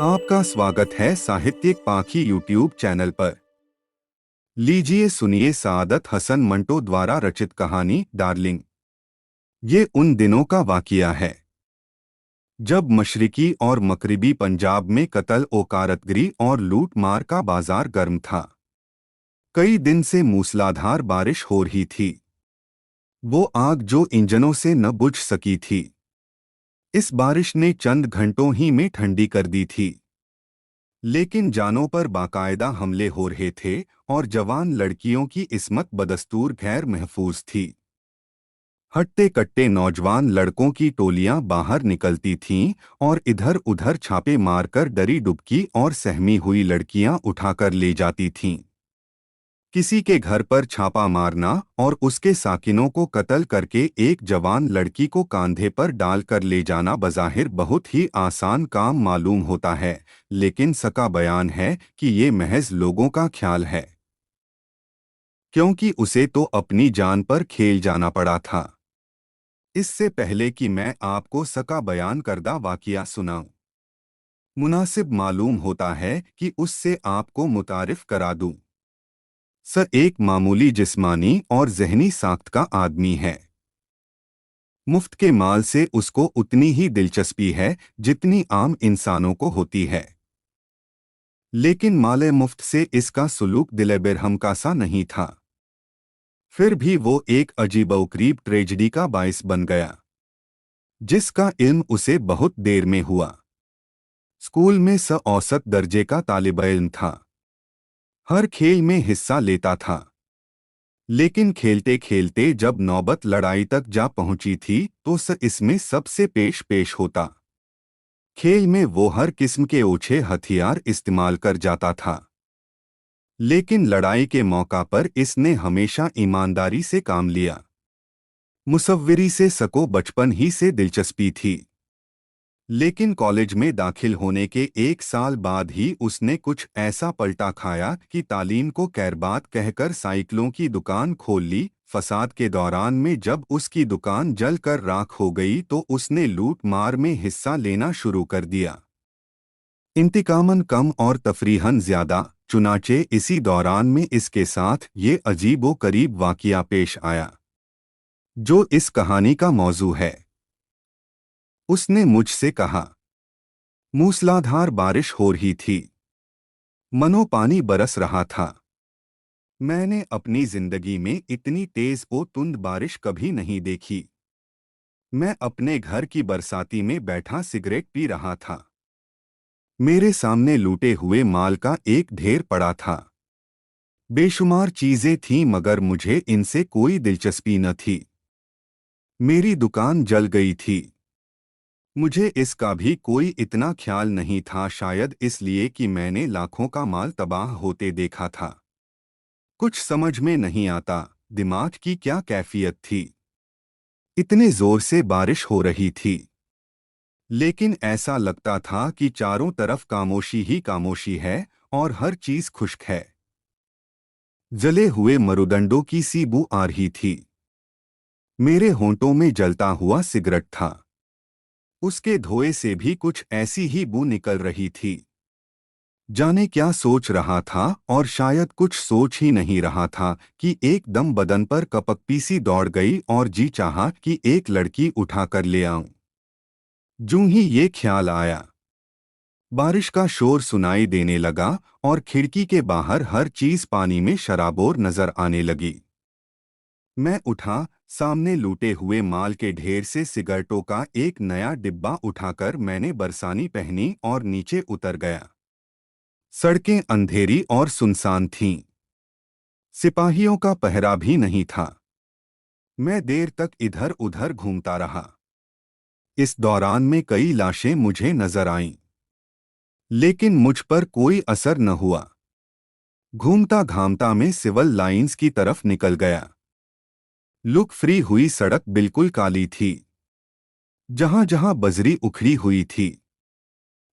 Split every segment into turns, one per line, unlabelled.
आपका स्वागत है साहित्यिक पाखी यूट्यूब चैनल पर। लीजिए सुनिए सादत हसन मंटो द्वारा रचित कहानी डार्लिंग। ये उन दिनों का वाकिया है जब मशरिकी और मगरिबी पंजाब में कत्ल ओकारतगिरी और लूट मार का बाजार गर्म था। कई दिन से मूसलाधार बारिश हो रही थी, वो आग जो इंजनों से न बुझ सकी थी। इस बारिश ने चंद घंटों ही में ठंडी कर दी थी, लेकिन जानों पर बाकायदा हमले हो रहे थे और जवान लड़कियों की इस्मत बदस्तूर गैर महफूज थी। हट्टे कट्टे नौजवान लड़कों की टोलियां बाहर निकलती थीं और इधर उधर छापे मारकर डरी डुबकी और सहमी हुई लड़कियां उठाकर ले जाती थीं। किसी के घर पर छापा मारना और उसके साकिनों को कत्ल करके एक जवान लड़की को कांधे पर डालकर ले जाना बज़ाहिर बहुत ही आसान काम मालूम होता है, लेकिन सका बयान है कि ये महज लोगों का ख्याल है, क्योंकि उसे तो अपनी जान पर खेल जाना पड़ा था। इससे पहले कि मैं आपको सका बयान करदा वाकिया सुनाऊं, मुनासिब मालूम होता है कि उससे आपको मुतारिफ करा दूं। सर एक मामूली जिस्मानी और ज़हनी साख्त का आदमी है। मुफ्त के माल से उसको उतनी ही दिलचस्पी है जितनी आम इंसानों को होती है, लेकिन माले मुफ्त से इसका सुलूक दिले बिरहम का सा नहीं था। फिर भी वो एक अजीबोगरीब ट्रेजेडी का बाइस बन गया, जिसका इल्म उसे बहुत देर में हुआ। स्कूल में औसत दर्जे का तालिब-इल्म था, हर खेल में हिस्सा लेता था, लेकिन खेलते खेलते जब नौबत लड़ाई तक जा पहुंची थी तो इसमें सबसे पेश पेश होता। खेल में वो हर किस्म के ओछे हथियार इस्तेमाल कर जाता था, लेकिन लड़ाई के मौका पर इसने हमेशा ईमानदारी से काम लिया। मुसव्विरी से सको बचपन ही से दिलचस्पी थी, लेकिन कॉलेज में दाखिल होने के एक साल बाद ही उसने कुछ ऐसा पलटा खाया कि तालीम को कैरबात कहकर साइकिलों की दुकान खोल ली। फसाद के दौरान में जब उसकी दुकान जल कर राख हो गई तो उसने लूट मार में हिस्सा लेना शुरू कर दिया। इंतकामन कम और तफरीहन ज्यादा, चुनाचे इसी दौरान में इसके साथ ये अजीबो करीब वाकिया पेश आया, जो इस कहानी का मौजू है। उसने मुझसे कहा, मूसलाधार बारिश हो रही थी, मनो पानी बरस रहा था। मैंने अपनी जिंदगी में इतनी तेज ओ तुंद बारिश कभी नहीं देखी। मैं अपने घर की बरसाती में बैठा सिगरेट पी रहा था। मेरे सामने लूटे हुए माल का एक ढेर पड़ा था। बेशुमार चीजें थीं मगर मुझे इनसे कोई दिलचस्पी न थी। मेरी दुकान जल गई थी। मुझे इसका भी कोई इतना ख्याल नहीं था, शायद इसलिए कि मैंने लाखों का माल तबाह होते देखा था। कुछ समझ में नहीं आता दिमाग की क्या कैफियत थी। इतने जोर से बारिश हो रही थी, लेकिन ऐसा लगता था कि चारों तरफ खामोशी ही खामोशी है और हर चीज खुश्क है। जले हुए मरुदंडों की सी बू आ रही थी। मेरे होंठों में जलता हुआ सिगरेट था, उसके धोए से भी कुछ ऐसी ही बू निकल रही थी। जाने क्या सोच रहा था, और शायद कुछ सोच ही नहीं रहा था कि एकदम बदन पर कपकपी सी दौड़ गई और जी चाहा कि एक लड़की उठाकर ले आऊं। जूं ही ये ख्याल आया, बारिश का शोर सुनाई देने लगा और खिड़की के बाहर हर चीज पानी में शराबोर नजर आने लगी। मैं उठा, सामने लूटे हुए माल के ढेर से सिगरेटों का एक नया डिब्बा उठाकर मैंने बरसानी पहनी और नीचे उतर गया। सड़कें अंधेरी और सुनसान थीं। सिपाहियों का पहरा भी नहीं था। मैं देर तक इधर उधर घूमता रहा। इस दौरान में कई लाशें मुझे नजर आईं, लेकिन मुझ पर कोई असर न हुआ। घूमता घामता मैं सिविल लाइंस की तरफ निकल गया। लुक फ्री हुई सड़क बिल्कुल काली थी। जहां जहां बजरी उखड़ी हुई थी,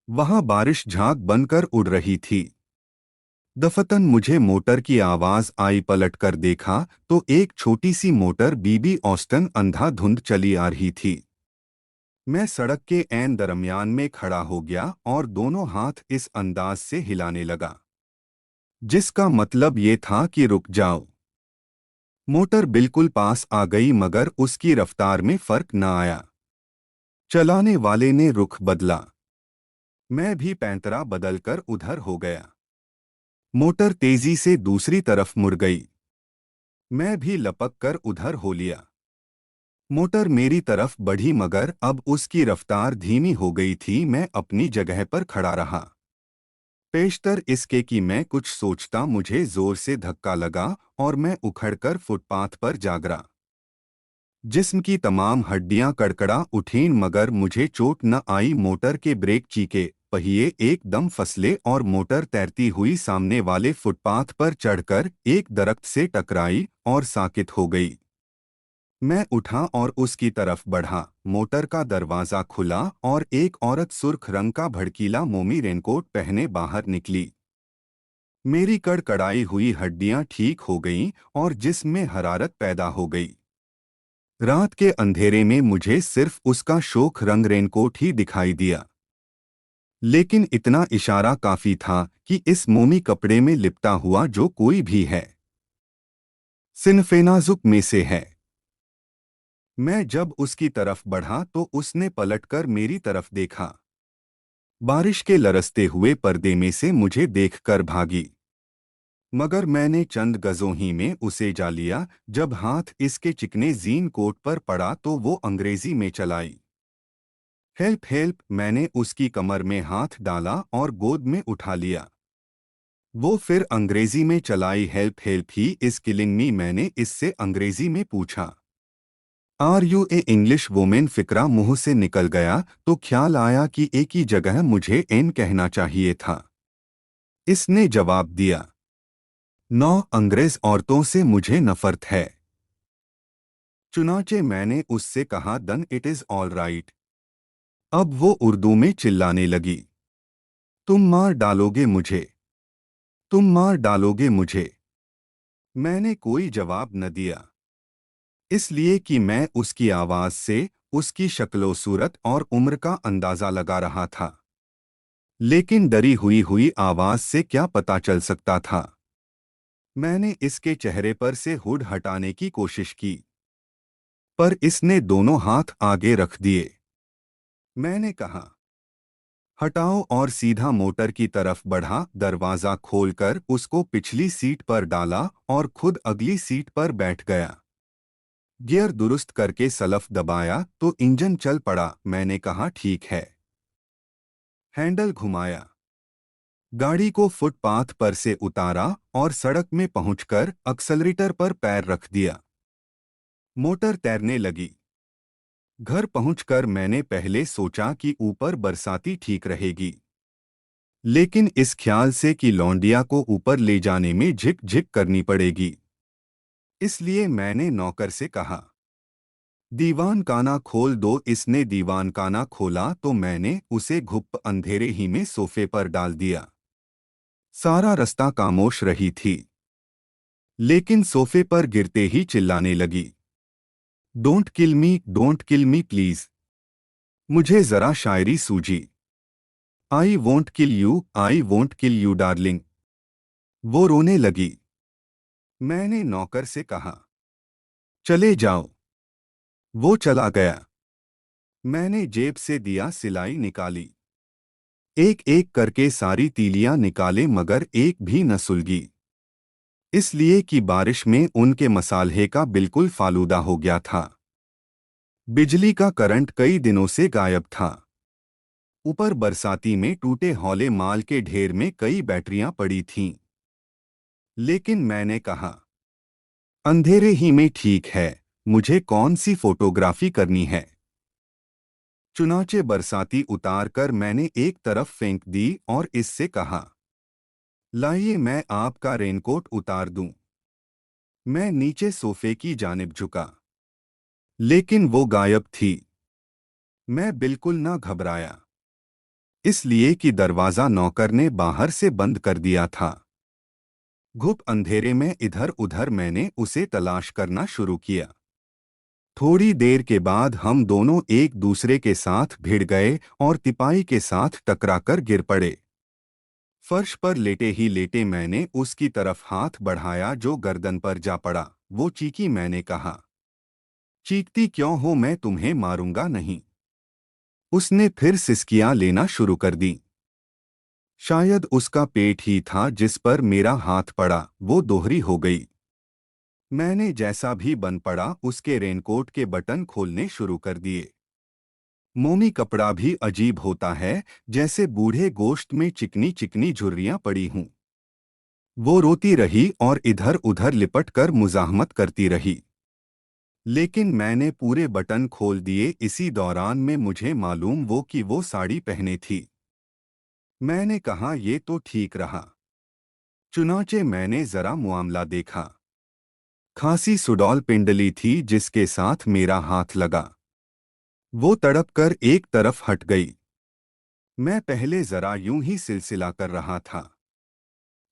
वहां बारिश झाग बनकर उड़ रही थी। दफतन मुझे मोटर की आवाज आई, पलट कर देखा तो एक छोटी सी मोटर बीबी ऑस्टन अंधाधुंध चली आ रही थी। मैं सड़क के ऐन दरमियान में खड़ा हो गया और दोनों हाथ इस अंदाज से हिलाने लगा, जिसका मतलब ये था कि रुक जाओ। मोटर बिल्कुल पास आ गई मगर उसकी रफ्तार में फर्क न आया। चलाने वाले ने रुख बदला। मैं भी पैंतरा बदलकर उधर हो गया। मोटर तेजी से दूसरी तरफ मुड़ गई। मैं भी लपक कर उधर हो लिया। मोटर मेरी तरफ बढ़ी मगर अब उसकी रफ्तार धीमी हो गई थी। मैं अपनी जगह पर खड़ा रहा। पेशतर इसके कि मैं कुछ सोचता मुझे जोर से धक्का लगा और मैं उखड़कर फुटपाथ पर जा गिरा। जिस्म की तमाम हड्डियां कड़कड़ा उठीं मगर मुझे चोट न आई। मोटर के ब्रेक चीके, पहिए एकदम फसले और मोटर तैरती हुई सामने वाले फुटपाथ पर चढ़कर एक दरख्त से टकराई और साकित हो गई। मैं उठा और उसकी तरफ बढ़ा। मोटर का दरवाज़ा खुला और एक औरत सुर्ख रंग का भड़कीला मोमी रेनकोट पहने बाहर निकली। मेरी कड़कड़ाई हुई हड्डियां ठीक हो गईं और जिस्म में हरारत पैदा हो गई। रात के अंधेरे में मुझे सिर्फ उसका शोख रंग रेनकोट ही दिखाई दिया, लेकिन इतना इशारा काफी था कि इस मोमी कपड़े में लिपटा हुआ जो कोई भी है, सिन्फ़े नाज़ुक में से है। मैं जब उसकी तरफ बढ़ा तो उसने पलटकर मेरी तरफ देखा। बारिश के लरसते हुए पर्दे में से मुझे देखकर भागी, मगर मैंने चंद गजों ही में उसे जा लिया। जब हाथ इसके चिकने जीन कोट पर पड़ा तो वो अंग्रेजी में चलाई, हेल्प हेल्प। मैंने उसकी कमर में हाथ डाला और गोद में उठा लिया। वो फिर अंग्रेजी में चलाई, help help he is killing me. मैंने इससे अंग्रेजी में पूछा, are you a English women. फिक्रा मुंह से निकल गया तो ख्याल आया कि एक ही जगह मुझे एन कहना चाहिए था। इसने जवाब दिया, नौ, अंग्रेज औरतों से मुझे नफरत है। चुनाचे मैंने उससे कहा, दन इट इज ऑल राइट। अब वो उर्दू में चिल्लाने लगी, तुम मार डालोगे मुझे, तुम मार डालोगे मुझे। मैंने कोई जवाब न दिया, इसलिए कि मैं उसकी आवाज से उसकी शक्लो सूरत और उम्र का अंदाजा लगा रहा था। लेकिन डरी हुई आवाज से क्या पता चल सकता था। मैंने इसके चेहरे पर से हुड हटाने की कोशिश की, पर इसने दोनों हाथ आगे रख दिए। मैंने कहा, हटाओ और सीधा मोटर की तरफ बढ़ा। दरवाज़ा खोलकर उसको पिछली सीट पर डाला और खुद अगली सीट पर बैठ गया। गियर दुरुस्त करके सलफ दबाया तो इंजन चल पड़ा। मैंने कहा, ठीक है। हैंडल घुमाया, गाड़ी को फुटपाथ पर से उतारा और सड़क में पहुंचकर एक्सेलरेटर पर पैर रख दिया। मोटर तैरने लगी। घर पहुंचकर मैंने पहले सोचा कि ऊपर बरसाती ठीक रहेगी, लेकिन इस ख्याल से कि लौंडिया को ऊपर ले जाने में झिक झिक करनी पड़ेगी, इसलिए मैंने नौकर से कहा, दीवान काना खोल दो। इसने दीवान काना खोला तो मैंने उसे घुप अंधेरे ही में सोफे पर डाल दिया। सारा रास्ता खामोश रही थी, लेकिन सोफे पर गिरते ही चिल्लाने लगी, डोंट किल मी प्लीज। मुझे जरा शायरी सूझी, I won't kill you, I won't kill you darling. वो रोने लगी। मैंने नौकर से कहा, चले जाओ। वो चला गया। मैंने जेब से दिया सिलाई निकाली। एक एक करके सारी तीलियां निकाले मगर एक भी न सुलगी, इसलिए कि बारिश में उनके मसाल्हे का बिल्कुल फालूदा हो गया था। बिजली का करंट कई दिनों से गायब था। ऊपर बरसाती में टूटे हौले माल के ढेर में कई बैटरियां पड़ी थीं। लेकिन मैंने कहा, अंधेरे ही में ठीक है, मुझे कौन सी फोटोग्राफी करनी है। चुनाचे बरसाती उतार कर मैंने एक तरफ फेंक दी और इससे कहा, लाइए मैं आपका रेनकोट उतार दूं। मैं नीचे सोफे की जानिब झुका, लेकिन वो गायब थी। मैं बिल्कुल न घबराया, इसलिए कि दरवाज़ा नौकर ने बाहर से बंद कर दिया था। घुप अंधेरे में इधर उधर मैंने उसे तलाश करना शुरू किया। थोड़ी देर के बाद हम दोनों एक दूसरे के साथ भिड़ गए और तिपाई के साथ टकराकर गिर पड़े। फर्श पर लेटे ही लेटे मैंने उसकी तरफ हाथ बढ़ाया जो गर्दन पर जा पड़ा। वो चीखी। मैंने कहा, चीखती क्यों हो, मैं तुम्हें मारूंगा नहीं। उसने फिर सिसकियां लेना शुरू कर दी। शायद उसका पेट ही था जिस पर मेरा हाथ पड़ा। वो दोहरी हो गई। मैंने जैसा भी बन पड़ा उसके रेनकोट के बटन खोलने शुरू कर दिए। मोमी कपड़ा भी अजीब होता है, जैसे बूढ़े गोश्त में चिकनी चिकनी झुर्रियां पड़ी हूं। वो रोती रही और इधर उधर लिपट कर मुजाहमत करती रही, लेकिन मैंने पूरे बटन खोल दिए। इसी दौरान में मुझे मालूम कि वो साड़ी पहने थी। मैंने कहा, ये तो ठीक रहा। चुनाचे मैंने जरा मुआमला देखा। खासी सुडौल पिंडली थी जिसके साथ मेरा हाथ लगा। वो तड़प कर एक तरफ हट गई। मैं पहले जरा यूं ही सिलसिला कर रहा था।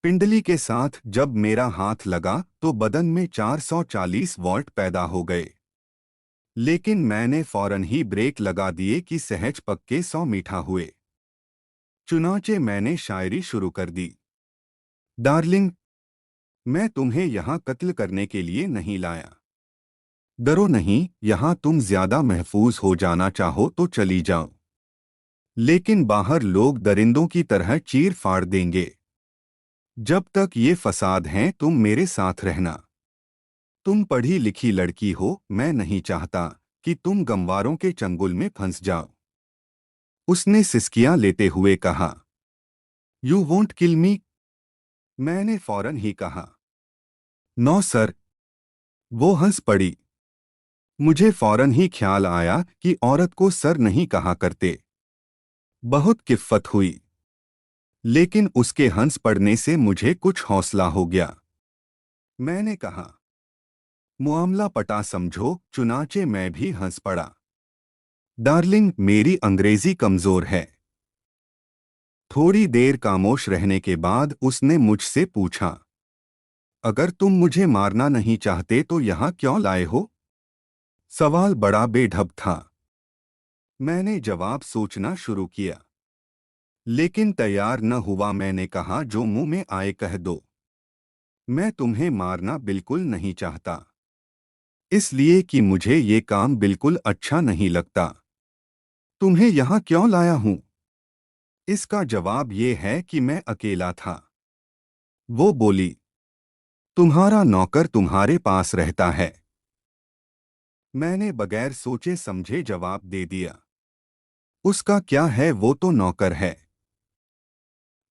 पिंडली के साथ जब मेरा हाथ लगा तो बदन में 440 वॉल्ट पैदा हो गए। लेकिन मैंने फौरन ही ब्रेक लगा दिए कि सहज पक्के 100 मीठा हुए। चुनाचे मैंने शायरी शुरू कर दी। डार्लिंग, मैं तुम्हें यहाँ कत्ल करने के लिए नहीं लाया। डरो नहीं, यहाँ तुम ज्यादा महफूज हो जाना चाहो तो चली जाओ, लेकिन बाहर लोग दरिंदों की तरह चीर फाड़ देंगे। जब तक ये फसाद हैं तुम मेरे साथ रहना। तुम पढ़ी लिखी लड़की हो, मैं नहीं चाहता कि तुम गमवारों के चंगुल में फंस जाओ। उसने सिसकियां लेते हुए कहा, यू वोंट किल मी। मैंने फौरन ही कहा, नो सर। वो हंस पड़ी। मुझे फौरन ही ख्याल आया कि औरत को सर नहीं कहा करते। बहुत किफ़्फ़त हुई, लेकिन उसके हंस पड़ने से मुझे कुछ हौसला हो गया। मैंने कहा, मुआमला पटा समझो। चुनाचे मैं भी हंस पड़ा। डार्लिंग, मेरी अंग्रेजी कमजोर है। थोड़ी देर खामोश रहने के बाद उसने मुझसे पूछा, अगर तुम मुझे मारना नहीं चाहते तो यहाँ क्यों लाए हो? सवाल बड़ा बेढब था। मैंने जवाब सोचना शुरू किया, लेकिन तैयार न हुआ। मैंने कहा, जो मुंह में आए कह दो। मैं तुम्हें मारना बिल्कुल नहीं चाहता, इसलिए कि मुझे ये काम बिल्कुल अच्छा नहीं लगता। तुम्हें यहाँ क्यों लाया हूँ? इसका जवाब ये है कि मैं अकेला था। वो बोली, तुम्हारा नौकर तुम्हारे पास रहता है। मैंने बगैर सोचे समझे जवाब दे दिया, उसका क्या है, वो तो नौकर है।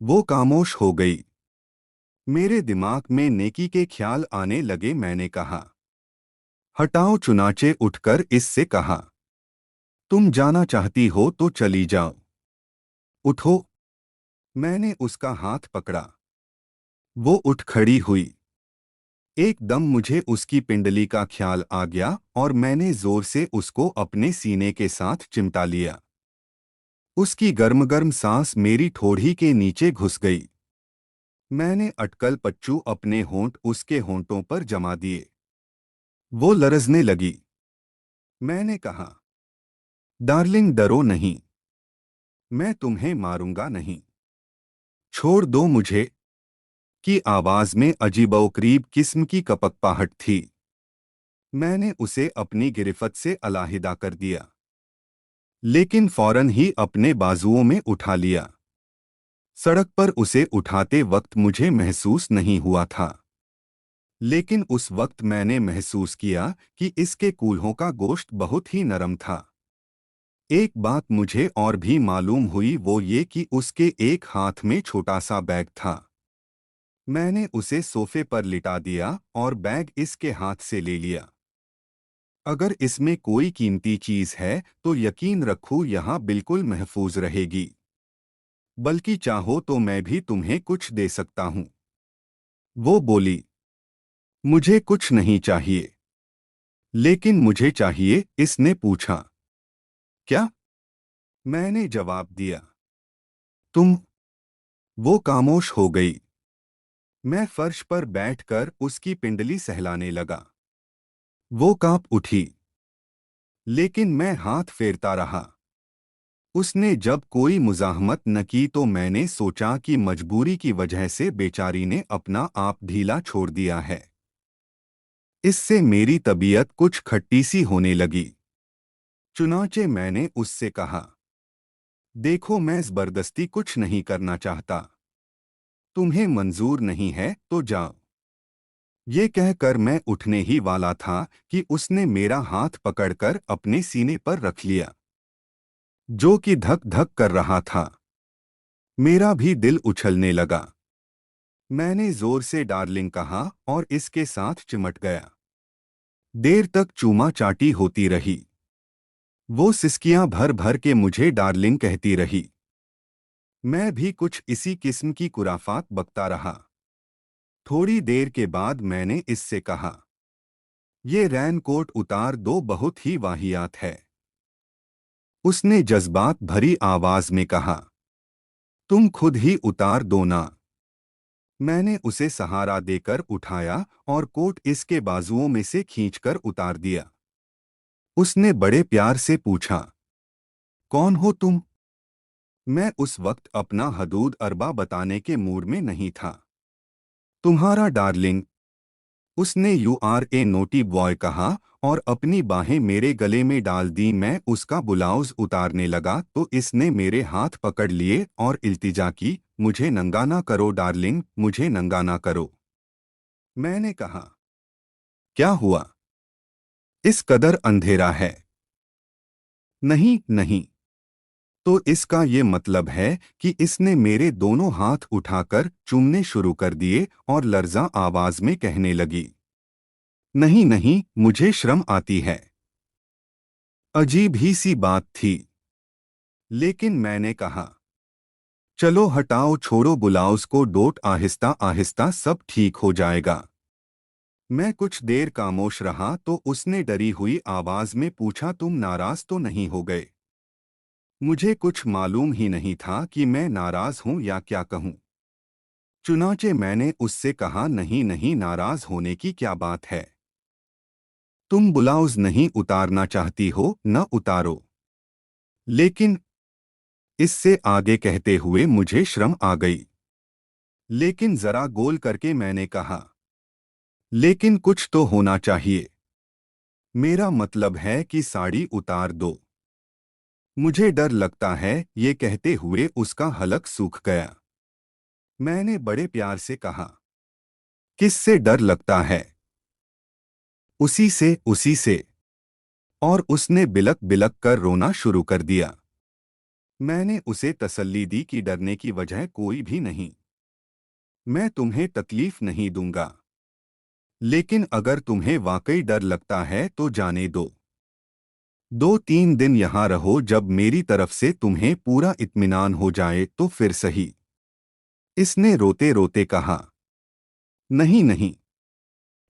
वो खामोश हो गई। मेरे दिमाग में नेकी के ख्याल आने लगे। मैंने कहा, हटाओ। चुनाचे उठकर इससे कहा, तुम जाना चाहती हो तो चली जाओ। उठो। मैंने उसका हाथ पकड़ा। वो उठ खड़ी हुई। एकदम मुझे उसकी पिंडली का ख्याल आ गया और मैंने जोर से उसको अपने सीने के साथ चिमटा लिया। उसकी गर्म गर्म सांस मेरी ठोड़ी के नीचे घुस गई। मैंने अटकल पच्चू अपने होंठ उसके होंठों पर जमा दिए। वो लरजने लगी। मैंने कहा, डार्लिंग, डरो नहीं। मैं तुम्हें मारूंगा नहीं। छोड़ दो मुझे। की आवाज में अजीबोगरीब किस्म की कपकपाहट थी। मैंने उसे अपनी गिरफ्त से अलहदा कर दिया, लेकिन फौरन ही अपने बाजुओं में उठा लिया। सड़क पर उसे उठाते वक्त मुझे महसूस नहीं हुआ था, लेकिन उस वक्त मैंने महसूस किया कि इसके कूल्हों का गोश्त बहुत ही नरम था। एक बात मुझे और भी मालूम हुई, वो ये कि उसके एक हाथ में छोटा सा बैग था। मैंने उसे सोफे पर लिटा दिया और बैग इसके हाथ से ले लिया। अगर इसमें कोई कीमती चीज है तो यकीन रखो यहाँ बिल्कुल महफूज रहेगी। बल्कि चाहो तो मैं भी तुम्हें कुछ दे सकता हूँ। वो बोली, मुझे कुछ नहीं चाहिए। लेकिन मुझे चाहिए। इसने पूछा, क्या? मैंने जवाब दिया, तुम। वो खामोश हो गई। मैं फर्श पर बैठकर उसकी पिंडली सहलाने लगा। वो कांप उठी। लेकिन मैं हाथ फेरता रहा। उसने जब कोई मुज़ाहमत न की तो मैंने सोचा कि मजबूरी की वजह से बेचारी ने अपना आप ढीला छोड़ दिया है। इससे मेरी तबीयत कुछ खट्टी सी होने लगी। चुनांचे मैंने उससे कहा, देखो मैं ज़बरदस्ती कुछ नहीं करना चाहता। तुम्हें मंजूर नहीं है तो जाओ। ये कहकर मैं उठने ही वाला था कि उसने मेरा हाथ पकड़कर अपने सीने पर रख लिया, जो कि धक धक कर रहा था। मेरा भी दिल उछलने लगा। मैंने जोर से डार्लिंग कहा और इसके साथ चिमट गया। देर तक चूमा चाटी होती रही। वो सिसकियां भर भर के मुझे डार्लिंग कहती रही। मैं भी कुछ इसी किस्म की कुराफात बकता रहा। थोड़ी देर के बाद मैंने इससे कहा, ये रैनकोट उतार दो, बहुत ही वाहियात है। उसने जज्बात भरी आवाज में कहा, तुम खुद ही उतार दो ना। मैंने उसे सहारा देकर उठाया और कोट इसके बाजुओं में से खींचकर उतार दिया। उसने बड़े प्यार से पूछा, कौन हो तुम? मैं उस वक्त अपना हदूद अरबा बताने के मूड में नहीं था। तुम्हारा डार्लिंग, उसने URA नोटी बॉय कहा और अपनी बाहें मेरे गले में डाल दी। मैं उसका ब्लाउज उतारने लगा तो इसने मेरे हाथ पकड़ लिए और इल्तिजा की, मुझे नंगा ना करो डार्लिंग, मुझे नंगा ना करो। मैंने कहा, क्या हुआ? इस कदर अंधेरा है। नहीं नहीं। तो इसका ये मतलब है कि इसने मेरे दोनों हाथ उठाकर चूमने शुरू कर दिए और लर्जा आवाज में कहने लगी, नहीं नहीं, मुझे शर्म आती है। अजीब ही सी बात थी। लेकिन मैंने कहा, चलो हटाओ छोड़ो ब्लाउज को, डोट आहिस्ता आहिस्ता सब ठीक हो जाएगा। मैं कुछ देर खामोश रहा तो उसने डरी हुई आवाज में पूछा, तुम नाराज तो नहीं हो गए? मुझे कुछ मालूम ही नहीं था कि मैं नाराज हूं या क्या कहूं। चुनांचे मैंने उससे कहा, नहीं नहीं, नाराज होने की क्या बात है। तुम ब्लाउज नहीं उतारना चाहती हो, न उतारो। लेकिन इससे आगे कहते हुए मुझे शर्म आ गई। लेकिन जरा गोल करके मैंने कहा, लेकिन कुछ तो होना चाहिए। मेरा मतलब है कि साड़ी उतार दो। मुझे डर लगता है। ये कहते हुए उसका हलक सूख गया। मैंने बड़े प्यार से कहा, किससे डर लगता है? उसी से, उसी से। और उसने बिलक बिलक कर रोना शुरू कर दिया। मैंने उसे तसल्ली दी कि डरने की वजह कोई भी नहीं। मैं तुम्हें तकलीफ नहीं दूंगा। लेकिन अगर तुम्हें वाकई डर लगता है तो जाने दो। 2-3 दिन यहाँ रहो, जब मेरी तरफ से तुम्हें पूरा इत्मीनान हो जाए तो फिर सही। इसने रोते रोते कहा, नहीं नहीं,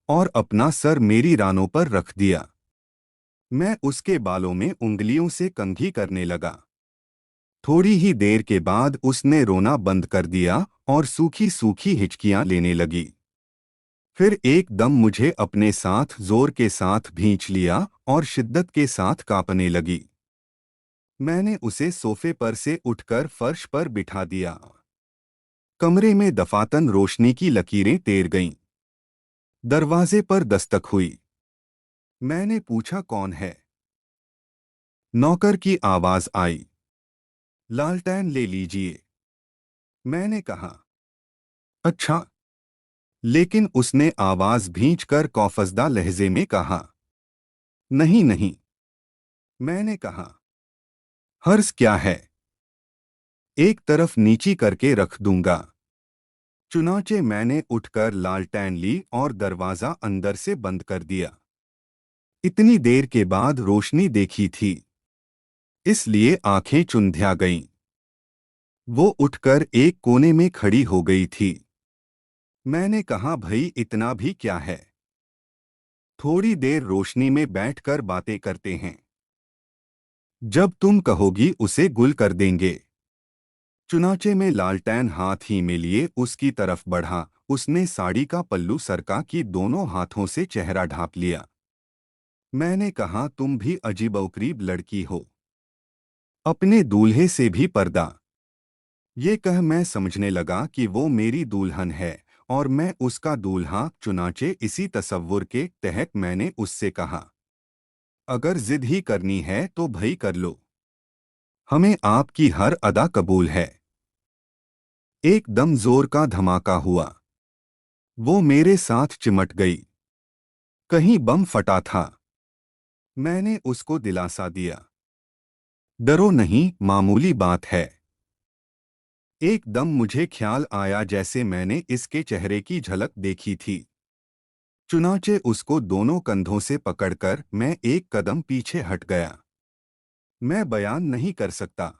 और अपना सर मेरी रानों पर रख दिया। मैं उसके बालों में उंगलियों से कंघी करने लगा। थोड़ी ही देर के बाद उसने रोना बंद कर दिया और सूखी सूखी हिचकियां लेने लगी। फिर एकदम मुझे अपने साथ जोर के साथ भींच लिया और शिद्दत के साथ कांपने लगी। मैंने उसे सोफे पर से उठकर फर्श पर बिठा दिया। कमरे में दफातन रोशनी की लकीरें तैर गईं। दरवाजे पर दस्तक हुई। मैंने पूछा, कौन है? नौकर की आवाज आई, लालटेन ले लीजिए। मैंने कहा, अच्छा। लेकिन उसने आवाज भींचकर कौफजदा लहजे में कहा, नहीं नहीं। मैंने कहा, हर्ज क्या है? एक तरफ नीची करके रख दूंगा। चुनांचे मैंने उठकर लालटेन ली और दरवाजा अंदर से बंद कर दिया। इतनी देर के बाद रोशनी देखी थी, इसलिए आंखें चुंधिया गईं। वो उठकर एक कोने में खड़ी हो गई थी। मैंने कहा, भई इतना भी क्या है? थोड़ी देर रोशनी में बैठकर बातें करते हैं। जब तुम कहोगी उसे गुल कर देंगे। चुनांचे में लालटेन हाथ ही में लिए उसकी तरफ बढ़ा। उसने साड़ी का पल्लू सरका कि दोनों हाथों से चेहरा ढांप लिया। मैंने कहा, तुम भी अजीबोगरीब लड़की हो, अपने दूल्हे से भी पर्दा। ये कह मैं समझने लगा कि वो मेरी दुल्हन है और मैं उसका दूल्हा, चुनाचे इसी तसव्वुर के तहत मैंने उससे कहा, अगर जिद ही करनी है तो भई कर लो, हमें आपकी हर अदा कबूल है। एकदम जोर का धमाका हुआ। वो मेरे साथ चिमट गई। कहीं बम फटा था। मैंने उसको दिलासा दिया, डरो नहीं, मामूली बात है। एकदम मुझे ख्याल आया जैसे मैंने इसके चेहरे की झलक देखी थी। चुनाचे उसको दोनों कंधों से पकड़कर मैं एक कदम पीछे हट गया। मैं बयान नहीं कर सकता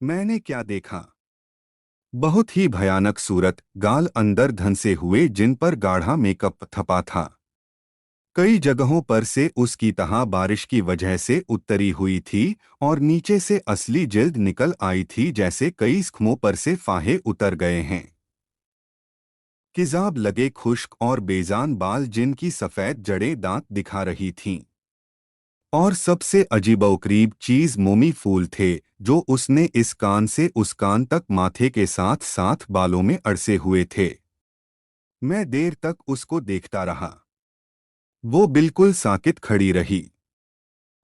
मैंने क्या देखा। बहुत ही भयानक सूरत, गाल अंदर धंसे हुए जिन पर गाढ़ा मेकअप थपा था। कई जगहों पर से उसकी तह बारिश की वजह से उत्तरी हुई थी और नीचे से असली जिल्द निकल आई थी, जैसे कई स्खमों पर से फाहे उतर गए हैं। किजाब लगे खुश्क और बेजान बाल जिनकी सफ़ेद जड़ें दांत दिखा रही थीं। और सबसे अजीबोगरीब चीज़ मोमी फूल थे जो उसने इस कान से उस कान तक माथे के साथ साथ बालों में अड़से हुए थे। मैं देर तक उसको देखता रहा। वो बिल्कुल साकित खड़ी रही।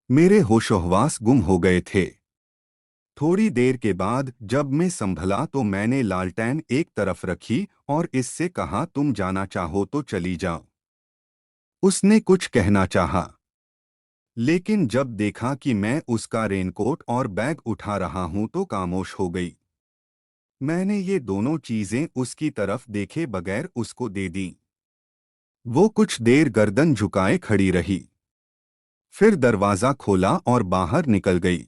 मेरे होशोहवास गुम हो गए थे। थोड़ी देर के बाद जब मैं संभला तो मैंने लालटेन एक तरफ रखी और इससे कहा, तुम जाना चाहो तो चली जाओ। उसने कुछ कहना चाहा, लेकिन जब देखा कि मैं उसका रेनकोट और बैग उठा रहा हूं तो खामोश हो गई। मैंने ये दोनों चीजें उसकी तरफ देखे बगैर उसको दे दी। वो कुछ देर गर्दन झुकाए खड़ी रही, फिर दरवाजा खोला और बाहर निकल गई।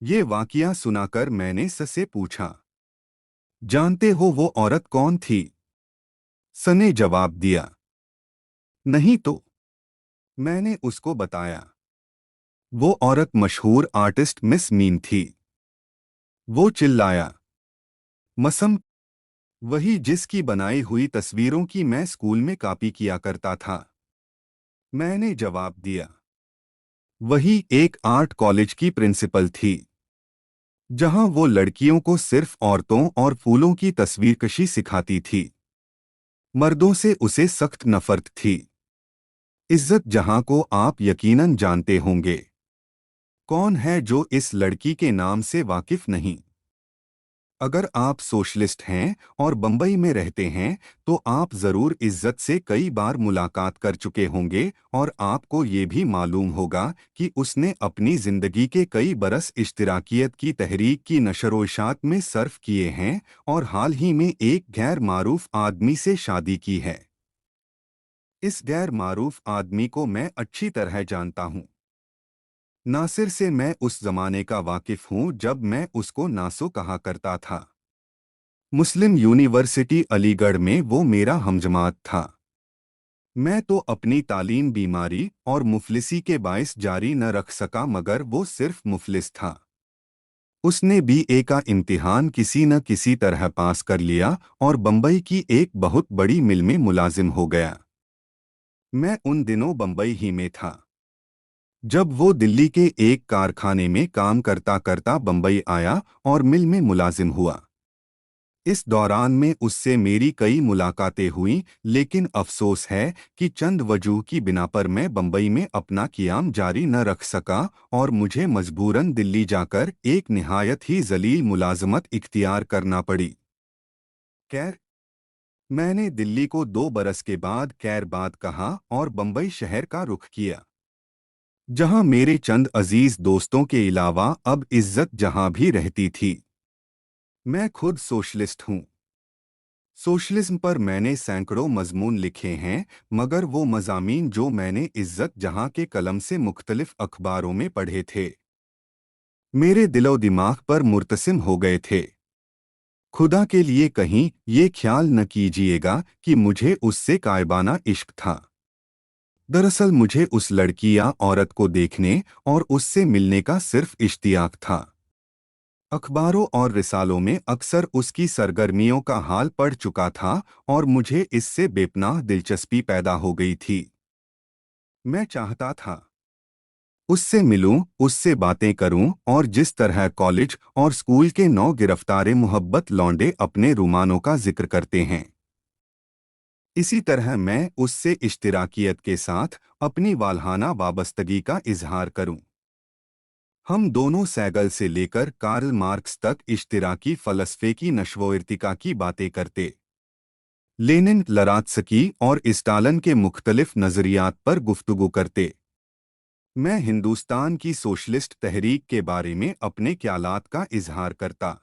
ये वाकया सुनाकर मैंने ससे पूछा, जानते हो वो औरत कौन थी? सने जवाब दिया, नहीं तो। मैंने उसको बताया, वो औरत मशहूर आर्टिस्ट मिस मीन थी। वो चिल्लाया, मसम, वही जिसकी बनाई हुई तस्वीरों की मैं स्कूल में कॉपी किया करता था। मैंने जवाब दिया, वही एक आर्ट कॉलेज की प्रिंसिपल थी, जहां वो लड़कियों को सिर्फ औरतों और फूलों की तस्वीरकशी सिखाती थी। मर्दों से उसे सख्त नफरत थी। इज्जत जहां को आप यकीनन जानते होंगे। कौन है जो इस लड़की के नाम से वाकिफ नहीं? अगर आप सोशलिस्ट हैं और बंबई में रहते हैं तो आप जरूर इज्जत से कई बार मुलाकात कर चुके होंगे और आपको ये भी मालूम होगा कि उसने अपनी जिंदगी के कई बरस इश्तिराकियत की तहरीक की नशर-ओ-इशात में सर्फ किए हैं और हाल ही में एक गैर मारूफ आदमी से शादी की है। इस गैर मारूफ आदमी को मैं अच्छी तरह जानता हूँ। नासिर से मैं उस जमाने का वाकिफ हूँ जब मैं उसको नासो कहा करता था। मुस्लिम यूनिवर्सिटी अलीगढ़ में वो मेरा हमजमात था। मैं तो अपनी तालीम बीमारी और मुफलिसी के बाइस जारी न रख सका, मगर वो सिर्फ मुफलिस था। उसने बीए का इम्तिहान किसी न किसी तरह पास कर लिया और बम्बई की एक बहुत बड़ी मिल में मुलाजिम हो गया। मैं उन दिनों बम्बई ही में था जब वो दिल्ली के एक कारखाने में काम करता करता बम्बई आया और मिल में मुलाजिम हुआ। इस दौरान में उससे मेरी कई मुलाकातें हुईं, लेकिन अफसोस है कि चंद वजूह की बिना पर मैं बम्बई में अपना क़ियाम जारी न रख सका और मुझे मजबूरन दिल्ली जाकर एक निहायत ही जलील मुलाजमत इख्तियार करना पड़ी। खैर, मैंने दिल्ली को 2 बरस के बाद खैरबाद कहा और बम्बई शहर का रुख किया, जहां मेरे चंद अजीज दोस्तों के अलावा अब इज्जत जहां भी रहती थी। मैं खुद सोशलिस्ट हूं। सोशलिज्म पर मैंने सैकड़ों मजमून लिखे हैं, मगर वो मज़ामीन जो मैंने इज्जत जहां के कलम से मुख्तलिफ अखबारों में पढ़े थे, मेरे दिलो दिमाग पर मुर्तसिम हो गए थे। खुदा के लिए कहीं ये ख्याल न कीजिएगा कि मुझे उससे कायबाना इश्क था। दरअसल मुझे उस लड़की या औरत को देखने और उससे मिलने का सिर्फ इश्तियाक था। अखबारों और रिसालों में अक्सर उसकी सरगर्मियों का हाल पढ़ चुका था और मुझे इससे बेपनाह दिलचस्पी पैदा हो गई थी। मैं चाहता था उससे मिलूं, उससे बातें करूं और जिस तरह कॉलेज और स्कूल के 9 गिरफ्तारे मोहब्बत लौंडे अपने रुमानों का जिक्र करते हैं, इसी तरह मैं उससे इश्तिराकियत के साथ अपनी वाल्हाना वाबस्तगी का इजहार करूं। हम दोनों सैगल से लेकर कार्ल मार्क्स तक इश्तिराकी फ़लसफ़े की नश्व-ओ-इर्तिका की बातें करते, लेनिन, लरात्स्की और स्टालिन के मुख्तलिफ नज़रियात पर गुफ्तगू करते। मैं हिंदुस्तान की सोशलिस्ट तहरीक के बारे में अपने ख्यालात का इजहार करता।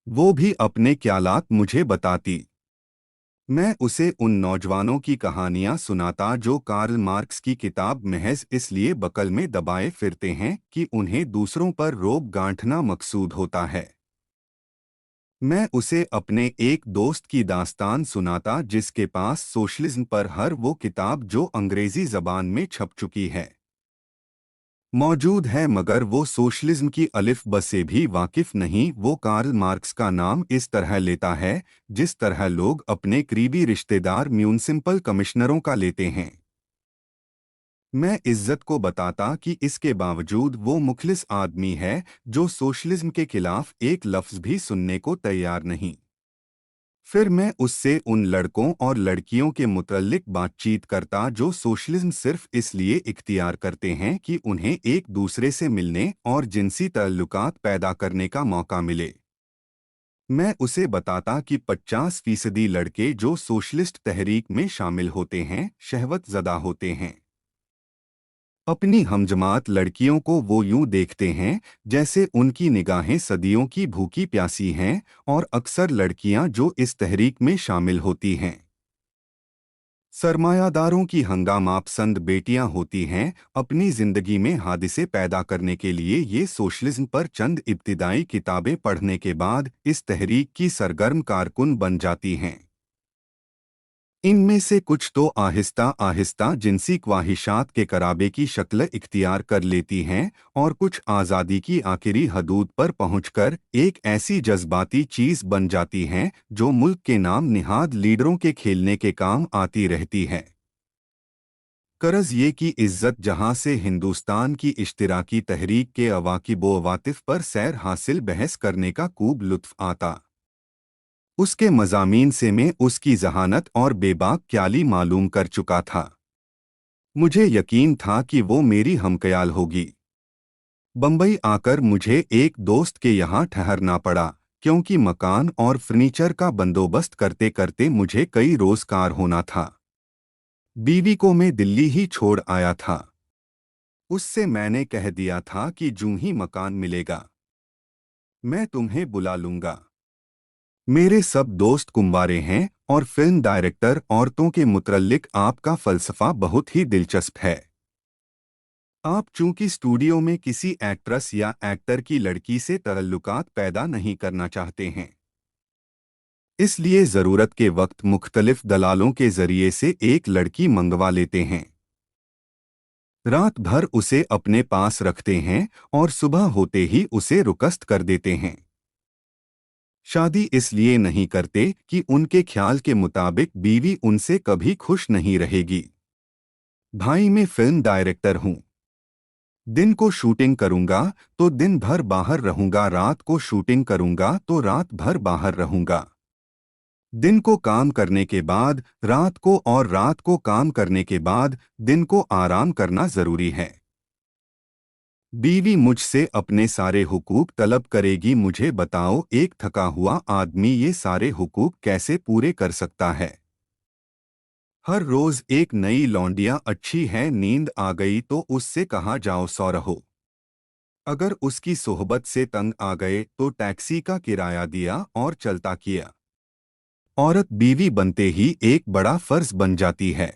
वो भी अपने ख्यालात मुझे बताती। मैं उसे उन नौजवानों की कहानियां सुनाता जो कार्ल मार्क्स की किताब महज इसलिए बकल में दबाए फिरते हैं कि उन्हें दूसरों पर रोब गांठना मकसूद होता है। मैं उसे अपने एक दोस्त की दास्तान सुनाता जिसके पास सोशलिज्म पर हर वो किताब जो अंग्रेजी जबान में छप चुकी है मौजूद है, मगर वो सोशलिज्म की अलिफ ब से भी वाकिफ नहीं। वो कार्ल मार्क्स का नाम इस तरह लेता है जिस तरह लोग अपने करीबी रिश्तेदार म्यूनिसिपल कमिश्नरों का लेते हैं। मैं इज्जत को बताता कि इसके बावजूद वो मुखलिस आदमी है जो सोशलिज्म के खिलाफ एक लफ्ज़ भी सुनने को तैयार नहीं। फिर मैं उससे उन लड़कों और लड़कियों के मुतल्लिक बातचीत करता जो सोशलिज्म सिर्फ इसलिए इख्तियार करते हैं कि उन्हें एक दूसरे से मिलने और जिनसी ताल्लुकात पैदा करने का मौका मिले। मैं उसे बताता कि 50% लड़के जो सोशलिस्ट तहरीक में शामिल होते हैं शहवत ज़दा होते हैं। अपनी हमजमात लड़कियों को वो यूं देखते हैं जैसे उनकी निगाहें सदियों की भूखी प्यासी हैं, और अक्सर लड़कियां जो इस तहरीक में शामिल होती हैं सरमायादारों की हंगामापसंद बेटियां होती हैं। अपनी जिंदगी में हादिसे पैदा करने के लिए ये सोशलिज्म पर चंद इब्तिदाई किताबें पढ़ने के बाद इस तहरीक की सरगर्म कारकुन बन जाती हैं। इनमें से कुछ तो आहिस्ता आहिस्ता जिनसी ख्वाहिशात के कराबे की शक्ल इख्तियार कर लेती हैं, और कुछ आज़ादी की आखिरी हदूद पर पहुंचकर एक ऐसी जज्बाती चीज़ बन जाती हैं जो मुल्क के नाम निहाद लीडरों के खेलने के काम आती रहती है। करज ये कि इज्जत जहां से हिंदुस्तान की इश्तिराकी तहरीक के अवाकिबो अवातिफ पर सैर हासिल बहस करने का खूब लुत्फ आता, उसके मज़ामीन से मैं उसकी जहानत और बेबाक ख्याली मालूम कर चुका था। मुझे यकीन था कि वो मेरी हमकयाल होगी। बम्बई आकर मुझे एक दोस्त के यहाँ ठहरना पड़ा क्योंकि मकान और फर्नीचर का बंदोबस्त करते करते मुझे कई रोज़ कार होना था। बीवी को मैं दिल्ली ही छोड़ आया था। उससे मैंने कह दिया था कि जूं ही मकान मिलेगा मैं तुम्हें बुला लूंगा। मेरे सब दोस्त कुंवारे हैं और फिल्म डायरेक्टर औरतों के मुतल्लिक आपका फ़लसफ़ा बहुत ही दिलचस्प है। आप चूंकि स्टूडियो में किसी एक्ट्रेस या एक्टर की लड़की से ताल्लुकात पैदा नहीं करना चाहते हैं, इसलिए ज़रूरत के वक्त मुख्तलिफ दलालों के ज़रिए से एक लड़की मंगवा लेते हैं। रात भर उसे अपने पास रखते हैं और सुबह होते ही उसे रुकस्त कर देते हैं। शादी इसलिए नहीं करते कि उनके ख्याल के मुताबिक बीवी उनसे कभी खुश नहीं रहेगी। भाई मैं फिल्म डायरेक्टर हूँ। दिन को शूटिंग करूंगा तो दिन भर बाहर रहूंगा, रात को शूटिंग करूंगा तो रात भर बाहर रहूंगा। दिन को काम करने के बाद रात को और रात को काम करने के बाद दिन को आराम करना जरूरी है। बीवी मुझसे अपने सारे हुकूक तलब करेगी। मुझे बताओ, एक थका हुआ आदमी ये सारे हुकूक कैसे पूरे कर सकता है? हर रोज एक नई लौंडिया अच्छी है, नींद आ गई तो उससे कहा जाओ सो रहो। अगर उसकी सोहबत से तंग आ गए तो टैक्सी का किराया दिया और चलता किया। औरत बीवी बनते ही एक बड़ा फर्ज बन जाती है।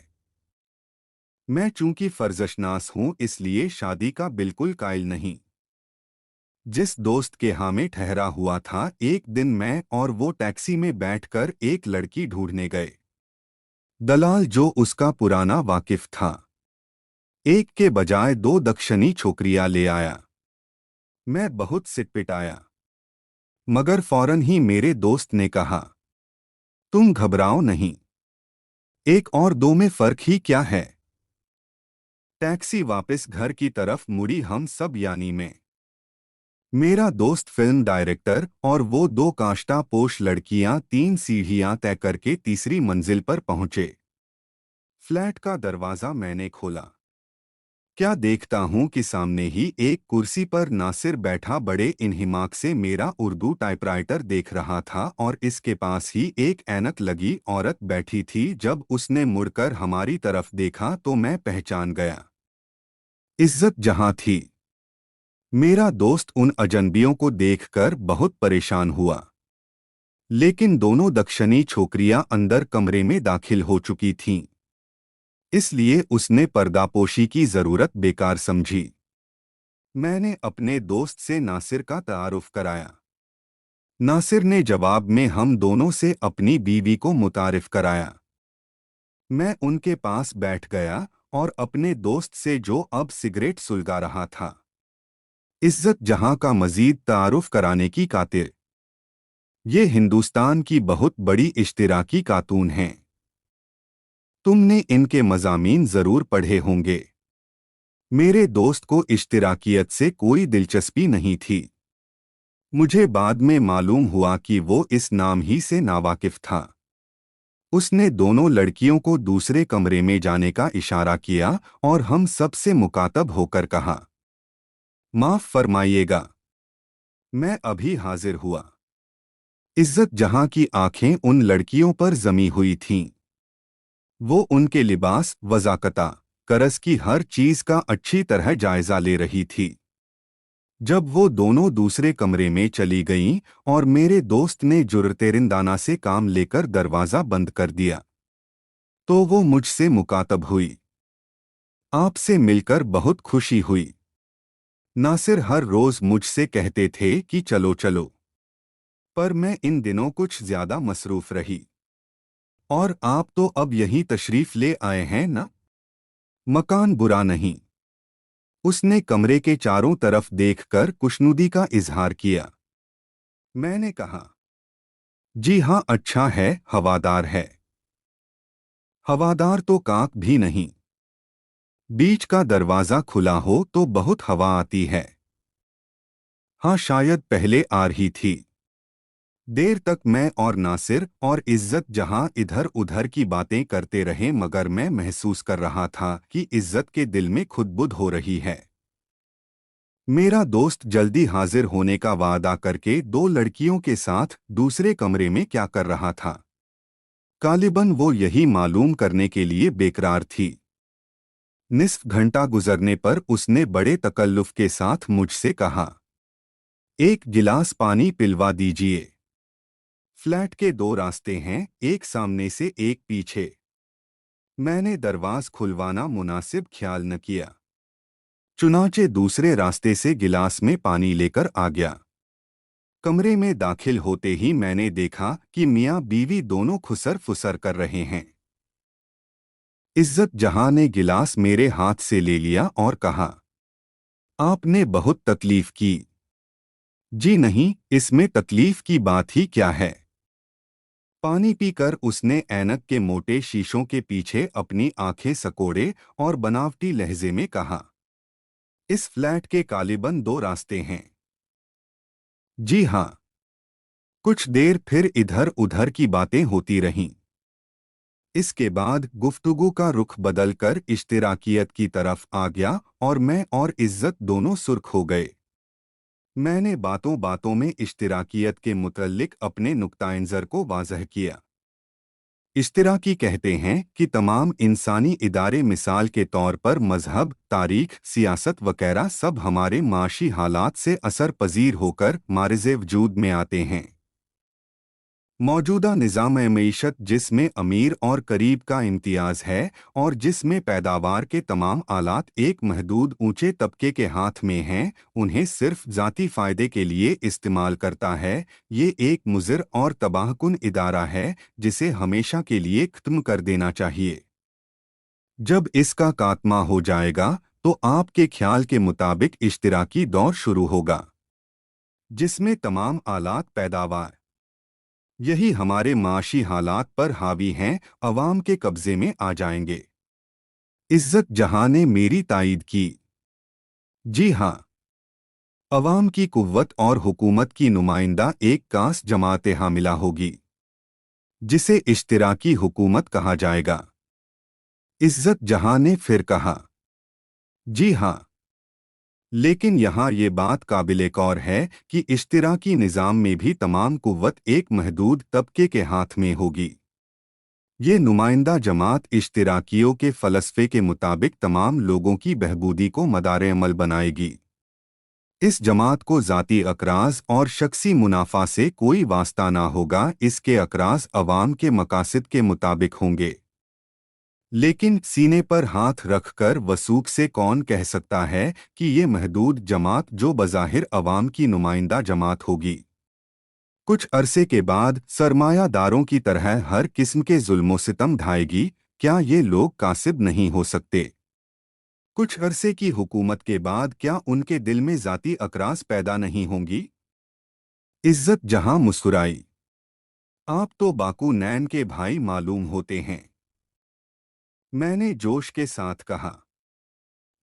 मैं चूंकि फर्जशनास हूं इसलिए शादी का बिल्कुल कायल नहीं। जिस दोस्त के यहाँ में ठहरा हुआ था, एक दिन मैं और वो टैक्सी में बैठकर एक लड़की ढूंढने गए। दलाल जो उसका पुराना वाकिफ था, एक के बजाय दो दक्षिणी छोकरियां ले आया। मैं बहुत सिटपिटाया, मगर फौरन ही मेरे दोस्त ने कहा, तुम घबराओ नहीं, एक और दो में फर्क ही क्या है। टैक्सी वापस घर की तरफ मुड़ी। हम सब यानी मैं, मेरा दोस्त फिल्म डायरेक्टर और वो दो काष्ठापोश लड़कियां 3 सीढ़ियां तय करके तीसरी मंजिल पर पहुंचे। फ्लैट का दरवाजा मैंने खोला। क्या देखता हूं कि सामने ही एक कुर्सी पर नासिर बैठा बड़े इन्हिमाक से मेरा उर्दू टाइपराइटर देख रहा था और इसके पास ही एक ऐनक लगी औरत बैठी थी। जब उसने मुड़कर हमारी तरफ देखा तो मैं पहचान गया। इज्जत जहां थी। मेरा दोस्त उन अजनबियों को देखकर बहुत परेशान हुआ, लेकिन दोनों दक्षिणी छोकरियां अंदर कमरे में दाखिल हो चुकी थीं, इसलिए उसने पर्दापोशी की जरूरत बेकार समझी। मैंने अपने दोस्त से नासिर का तारुफ कराया। नासिर ने जवाब में हम दोनों से अपनी बीवी को मुतारिफ कराया। मैं उनके पास बैठ गया और अपने दोस्त से, जो अब सिगरेट सुलगा रहा था, इज्जत जहां का मजीद तारुफ कराने की खातिर। ये हिंदुस्तान की बहुत बड़ी इश्तिराकी कार्टून हैं। तुमने इनके मज़ामीन ज़रूर पढ़े होंगे। मेरे दोस्त को इश्तिराकियत से कोई दिलचस्पी नहीं थी। मुझे बाद में मालूम हुआ कि वो इस नाम ही से नावाकिफ था। उसने दोनों लड़कियों को दूसरे कमरे में जाने का इशारा किया और हम सब से मुकातब होकर कहा, माफ़ फरमाइएगा, मैं अभी हाजिर हुआ। इज्जत जहां की आंखें उन लड़कियों पर जमी हुई थीं। वो उनके लिबास, वज़ाकता, करस की हर चीज का अच्छी तरह जायजा ले रही थी। जब वो दोनों दूसरे कमरे में चली गईं और मेरे दोस्त ने जुर्रतेरिंदाना से काम लेकर दरवाज़ा बंद कर दिया, तो वो मुझसे मुकातब हुई, आपसे मिलकर बहुत खुशी हुई। नासिर हर रोज़ मुझसे कहते थे कि चलो चलो, पर मैं इन दिनों कुछ ज्यादा मसरूफ रही। और आप तो अब यहीं तशरीफ ले आए हैं ना? मकान बुरा नहीं। उसने कमरे के चारों तरफ देखकर खुशनुदी का इजहार किया। मैंने कहा, जी हाँ, अच्छा है, हवादार है। हवादार तो काक भी नहीं। बीच का दरवाज़ा खुला हो तो बहुत हवा आती है। हाँ, शायद पहले आ रही थी। देर तक मैं और नासिर और इज्जत जहां इधर उधर की बातें करते रहे, मगर मैं महसूस कर रहा था कि इज्जत के दिल में खुदबुद हो रही है। मेरा दोस्त जल्दी हाजिर होने का वादा करके दो लड़कियों के साथ दूसरे कमरे में क्या कर रहा था? गालिबन वो यही मालूम करने के लिए बेकरार थी। निस्फ घंटा गुजरने पर उसने बड़े तकल्लुफ के साथ मुझसे कहा, एक गिलास पानी पिलवा दीजिए। फ्लैट के दो रास्ते हैं, एक सामने से एक पीछे। मैंने दरवाज़ खुलवाना मुनासिब ख्याल न किया, चुनाचे दूसरे रास्ते से गिलास में पानी लेकर आ गया। कमरे में दाखिल होते ही मैंने देखा कि मियाँ बीवी दोनों खुसर फुसर कर रहे हैं। इज्जत जहां ने गिलास मेरे हाथ से ले लिया और कहा, आपने बहुत तकलीफ की। जी नहीं, इसमें तकलीफ की बात ही क्या है। पानी पीकर उसने ऐनक के मोटे शीशों के पीछे अपनी आंखें सकोड़े और बनावटी लहजे में कहा, इस फ्लैट के गालिबन दो रास्ते हैं। जी हाँ। कुछ देर फिर इधर उधर की बातें होती रहीं। इसके बाद गुफ्तगू का रुख बदलकर इश्तिराकियत की तरफ आ गया और मैं और इज्जत दोनों सुर्ख हो गए। मैंने बातों बातों में इश्तिराकियत के मुतल्लिक अपने नुक्ता-ए-नज़र को वाज़ह किया। इश्तिराकी कहते हैं कि तमाम इंसानी इदारे, मिसाल के तौर पर मजहब, तारीख, सियासत वगैरह, सब हमारे माशी हालात से असर पजीर होकर मारिज़े वजूद में आते हैं। मौजूदा निज़ाम-ए-मईशत जिसमें अमीर और करीब का इम्तियाज़ है और जिसमें पैदावार के तमाम आलात एक महदूद ऊंचे तबके के हाथ में हैं, उन्हें सिर्फ ज़ाती फ़ायदे के लिए इस्तेमाल करता है, ये एक मुज़िर और तबाहकुन इदारा है जिसे हमेशा के लिए ख़त्म कर देना चाहिए। जब इसका खात्मा हो जाएगा तो आपके ख्याल के मुताबिक इश्तिराकी दौर शुरू होगा, जिसमें तमाम आलात पैदावार, यही हमारे माशी हालात पर हावी हैं, अवाम के कब्जे में आ जाएंगे। इज्जत जहां ने मेरी तायीद की। जी हाँ, अवाम की कुव्वत और हुकूमत की नुमाइंदा एक कास जमात हामिला होगी, जिसे इश्तिराकी हुकूमत कहा जाएगा। इज्जत जहां ने फिर कहा। जी हाँ, लेकिन यहाँ ये बात काबिले गौर है कि इश्तिराकी निज़ाम में भी तमाम कुव्वत एक महदूद तबके के हाथ में होगी। ये नुमाइंदा जमात इश्तिराकियों के फ़लसफ़े के मुताबिक तमाम लोगों की बहबूदी को मदारे अमल बनाएगी। इस जमात को ज़ाती अकराज़ और शख्सी मुनाफा से कोई वास्ता ना होगा, इसके अकराज़ अवाम के मकासद के मुताबिक होंगे। लेकिन सीने पर हाथ रखकर वसूख से कौन कह सकता है कि ये महदूद जमात जो बज़ाहिर अवाम की नुमाइंदा जमात होगी, कुछ अरसे के बाद सरमायादारों की तरह हर किस्म के जुल्म-ओ-सितम ढाएगी? क्या ये लोग कासिब नहीं हो सकते? कुछ अरसे की हुकूमत के बाद क्या उनके दिल में ज़ाती अकराज़ पैदा नहीं होंगी? इज्जत जहां मुस्कुराई। आप तो बाकू नैन के भाई मालूम होते हैं। मैंने जोश के साथ कहा।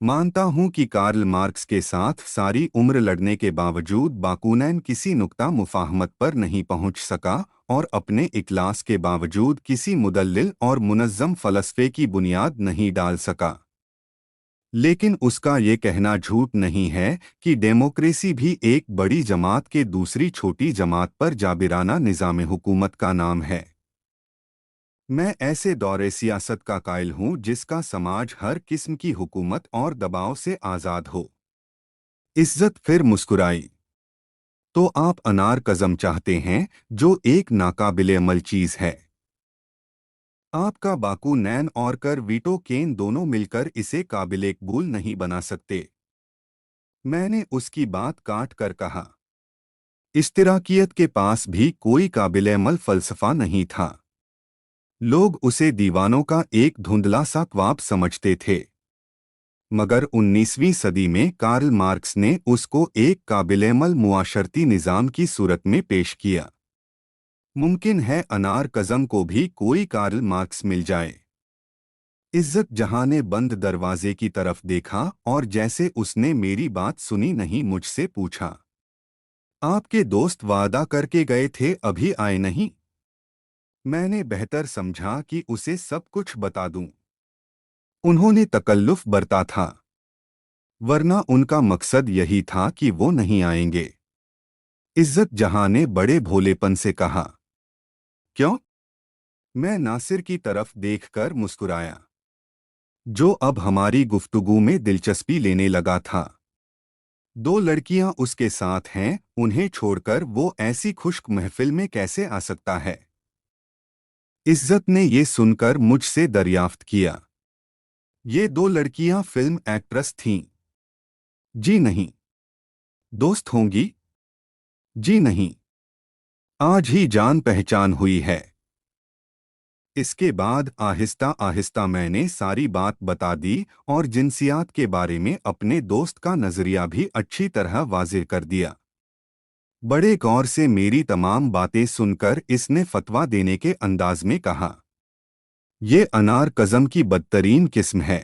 मानता हूं कि कार्ल मार्क्स के साथ सारी उम्र लड़ने के बावजूद बाकुनैन किसी नुक्ता मुफाहमत पर नहीं पहुंच सका और अपने इखलास के बावजूद किसी मुदल्लिल और मुनज़्ज़म फ़लसफ़े की बुनियाद नहीं डाल सका। लेकिन उसका ये कहना झूठ नहीं है कि डेमोक्रेसी भी एक बड़ी जमात के दूसरी छोटी जमात पर जाबिराना निज़ाम हुकूमत का नाम है। मैं ऐसे दौरे सियासत का कायल हूं जिसका समाज हर किस्म की हुकूमत और दबाव से आज़ाद हो। इज्जत फिर मुस्कुराई। तो आप अनार कज़म चाहते हैं, जो एक नाकाबिले अमल चीज़ है। आपका बाकू नैन और कर वीटो केन दोनों मिलकर इसे काबिले कबूल नहीं बना सकते। मैंने उसकी बात काट कर कहा। इश्तिराकियत के पास भी कोई काबिले अमल फ़लसफ़ा नहीं था। लोग उसे दीवानों का एक धुंधला सा ख्वाब समझते थे। मगर 19वीं सदी में कार्ल मार्क्स ने उसको एक काबिल-ए-अमल मुआशरती निज़ाम की सूरत में पेश किया। मुमकिन है अनार कज़म को भी कोई कार्ल मार्क्स मिल जाए। इज्जत जहां ने बंद दरवाजे की तरफ देखा और जैसे उसने मेरी बात सुनी नहीं मुझसे पूछा। आपके दोस्त वादा करके गए थे, अभी आए नहीं? मैंने बेहतर समझा कि उसे सब कुछ बता दूं। उन्होंने तकल्लुफ़ बरता था, वरना उनका मकसद यही था कि वो नहीं आएंगे। इज्जत जहां ने बड़े भोलेपन से कहा। क्यों? मैं नासिर की तरफ देखकर मुस्कुराया, जो अब हमारी गुफ्तगू में दिलचस्पी लेने लगा था। दो लड़कियां उसके साथ हैं, उन्हें छोड़कर वो ऐसी खुश्क महफिल में कैसे आ सकता है? इज्जत ने ये सुनकर मुझसे दरियाफ्त किया। ये दो लड़कियां फिल्म एक्ट्रेस थीं। जी नहीं। दोस्त होंगी? जी नहीं। आज ही जान पहचान हुई है। इसके बाद आहिस्ता आहिस्ता मैंने सारी बात बता दी और जिनसियात के बारे में अपने दोस्त का नजरिया भी अच्छी तरह वाज़ेह कर दिया। बड़े गौर से मेरी तमाम बातें सुनकर इसने फतवा देने के अंदाज में कहा। ये अनार कज़म की बदतरीन किस्म है।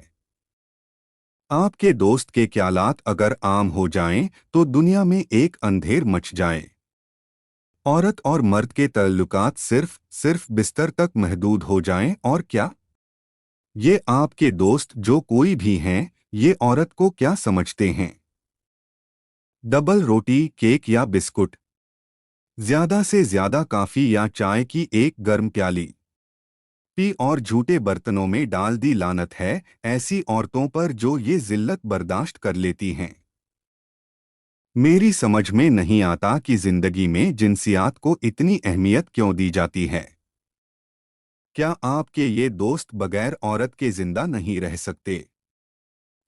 आपके दोस्त के ख्यालात अगर आम हो जाएं तो दुनिया में एक अंधेर मच जाए। औरत और मर्द के तल्लुकात सिर्फ बिस्तर तक महदूद हो जाएं और क्या? ये आपके दोस्त जो कोई भी हैं, ये औरत को क्या समझते हैं? डबल रोटी, केक या बिस्कुट? ज्यादा से ज्यादा काफी या चाय की एक गर्म प्याली पी और झूठे बर्तनों में डाल दी लानत है ऐसी औरतों पर जो ये जिल्लत बर्दाश्त कर लेती हैं। मेरी समझ में नहीं आता कि जिंदगी में जिनसियात को इतनी अहमियत क्यों दी जाती है। क्या आपके ये दोस्त बगैर औरत के जिंदा नहीं रह सकते?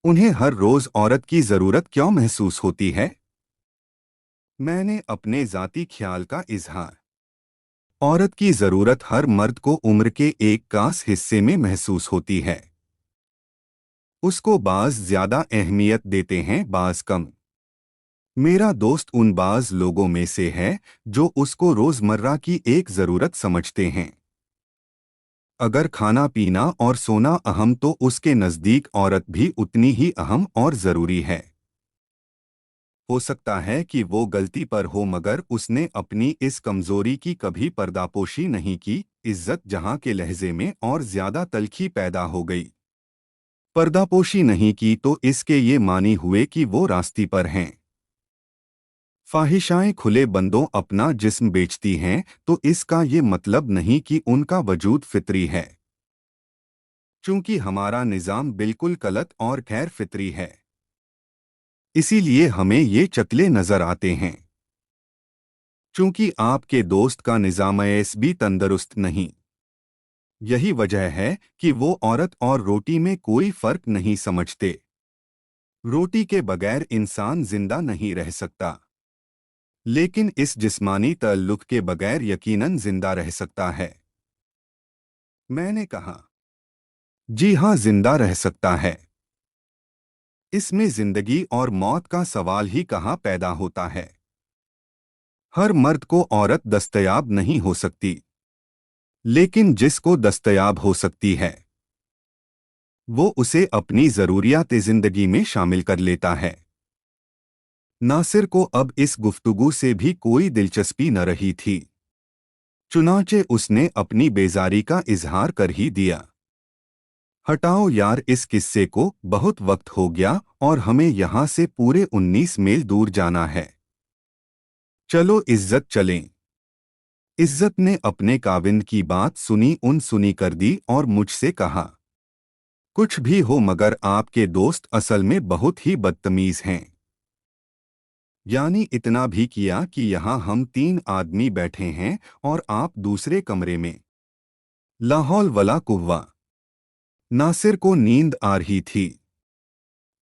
उन्हें हर रोज औरत की जरूरत क्यों महसूस होती है? मैंने अपने जाती ख्याल का इजहार। औरत की जरूरत हर मर्द को उम्र के एक खास हिस्से में महसूस होती है। उसको बाज ज्यादा अहमियत देते हैं, बाज कम। मेरा दोस्त उन बाज लोगों में से है जो उसको रोजमर्रा की एक जरूरत समझते हैं। अगर खाना पीना और सोना अहम तो उसके नज़दीक औरत भी उतनी ही अहम और ज़रूरी है। हो सकता है कि वो गलती पर हो मगर उसने अपनी इस कमजोरी की कभी पर्दापोशी नहीं की। इज्जत जहां के लहजे में और ज्यादा तलखी पैदा हो गई। पर्दापोशी नहीं की तो इसके ये मानी हुए कि वो रास्ते पर हैं। ख्वाहिशाएं खुले बंदों अपना जिस्म बेचती हैं तो इसका ये मतलब नहीं कि उनका वजूद फितरी है। चूंकि हमारा निज़ाम बिल्कुल गलत और गैर फितरी है, इसीलिए हमें ये चकले नजर आते हैं। चूंकि आपके दोस्त का निज़ाम-ए-इस भी तंदुरुस्त नहीं। यही वजह है कि वो औरत और रोटी में कोई फर्क नहीं समझते। रोटी के बगैर इंसान जिंदा नहीं रह सकता, लेकिन इस जिस्मानी ताल्लुक के बगैर यकीनन जिंदा रह सकता है। मैंने कहा, जी हाँ, जिंदा रह सकता है। इसमें जिंदगी और मौत का सवाल ही कहाँ पैदा होता है। हर मर्द को औरत दस्तयाब नहीं हो सकती, लेकिन जिसको दस्तयाब हो सकती है वो उसे अपनी ज़रूरियात ज़िंदगी में शामिल कर लेता है। नासिर को अब इस गुफ्तगू से भी कोई दिलचस्पी न रही थी। चुनांचे उसने अपनी बेजारी का इजहार कर ही दिया। हटाओ यार इस किस्से को, बहुत वक्त हो गया और हमें यहाँ से पूरे 19 मील दूर जाना है। चलो इज्जत चलें। इज्जत ने अपने काविंद की बात सुनी सुनी कर दी और मुझसे कहा, कुछ भी हो मगर आपके दोस्त असल में बहुत ही बदतमीज हैं। यानी इतना भी किया कि यहाँ हम 3 आदमी बैठे हैं और आप दूसरे कमरे में। लाहौल वला कुव्वा। नासिर को नींद आ रही थी।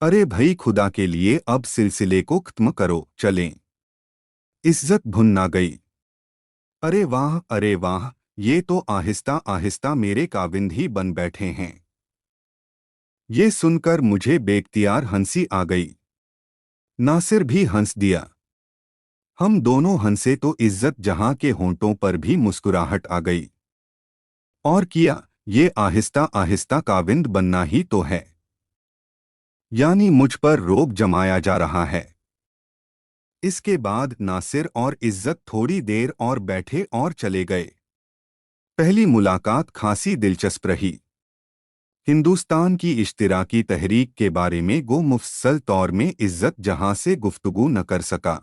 अरे भाई खुदा के लिए अब सिलसिले को खत्म करो, चलें। इज्जत भुन गई। अरे वाह, अरे वाह, ये तो आहिस्ता आहिस्ता मेरे काविंद ही बन बैठे हैं। ये सुनकर मुझे बेख्तियार हंसी आ गई। नासिर भी हंस दिया। हम दोनों हंसे तो इज्जत जहां के होंठों पर भी मुस्कुराहट आ गई। और किया, ये आहिस्ता आहिस्ता काविंद बनना ही तो है। यानी मुझ पर रोब जमाया जा रहा है। इसके बाद नासिर और इज्जत थोड़ी देर और बैठे और चले गए। पहली मुलाकात खासी दिलचस्प रही। हिंदुस्तान की इश्तिराकी तहरीक के बारे में गो मुफस्सल तौर में इज्जत जहां से गुफ्तगू न कर सका,